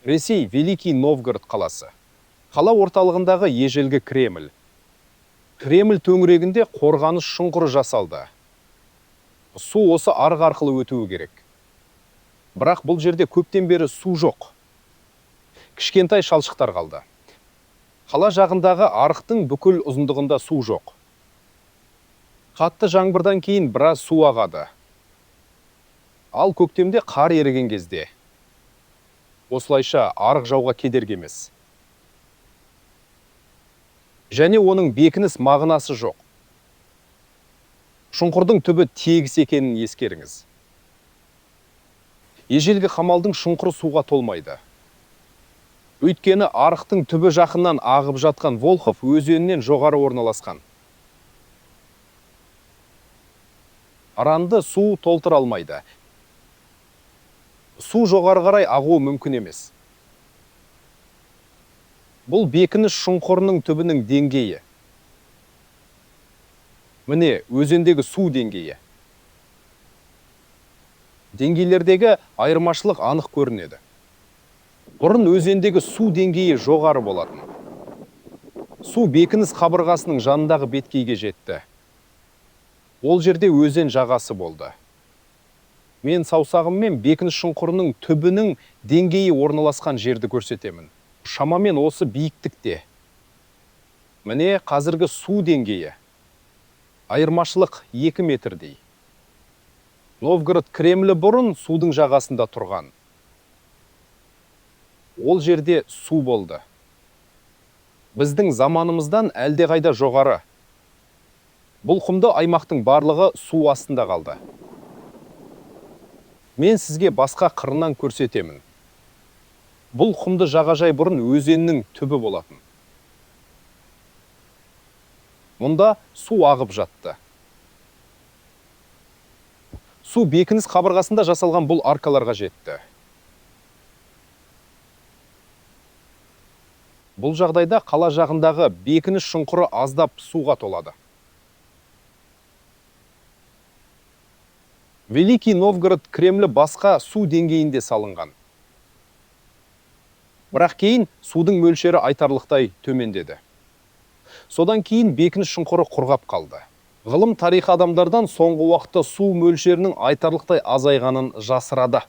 Ресей Великий Новгород қаласы. Қала орталығындағы ежелгі Кремль. Кремль төңірегінде қорғаныс шұңқыры жасалды. Су осы арық арқылы өтуі керек. Бірақ бұл жерде көптен бері су жоқ. Кішкентай шалшықтар қалды. Қала жағындағы арықтың бүкіл ұзындығында су жоқ. Қатты жаңбырдан кейін біраз су ағады. Ал көктемде қар еріген кезде. Осылайша арық жауға кедергі емес. Және оның бекініс мағынасы жоқ. Шұңқырдың түбі тегіс екенін ескеріңіз. Ежелгі қамалдың шұңқыры суға толмайды. Өйткені арықтың түбі жақыннан ағып жатқан Волхов өзенінен жоғары орналасқан. Аранды су толтыра алмайды. Су жоғары қарай ағуы мүмкін емес. Бұл бекініс шұңқырының түбінің деңгейі. Міне, өзендегі су деңгейі. Деңгейлердегі айырмашылық анық көрінеді. Бұрын өзендегі су деңгейі жоғары болатын. Су бекініс қабырғасының жанындағы беткейге жетті. Ол жерде өзен жағасы болды. Мен саусағыммен бекініс шұңқырының түбінің деңгейі орналасқан жерді көрсетемін. Шамамен осы биіктікте. Міне қазіргі су деңгейі. Айырмашылық 2 метрдей. Новгород Кремлі бұрын судың жағасында тұрған. Ол жерде су болды. Біздің заманымыздан әлдеқайда жоғары. Бұл құмды аймақтың барлығы су астында қалды. Мен сізге басқа қырынан көрсетемін. Бұл құмды жағажай бұрын өзеннің түбі болатын. Мұнда су ағып жатты. Су бекініс қабырғасында жасалған бұл аркаларға жетті. Бұл жағдайда қала жағындағы бекініс шұңқыры аздап суға толады. Великий Новгород Кремлі басқа су деңгейінде салынған. Бірақ кейін судың мөлшері айтарлықтай төмендеді. Содан кейін бекініс шұңқыры құрғап қалды. Ғылым тарих адамдардан соңғы уақытта су мөлшерінің айтарлықтай азайғанын жасырады.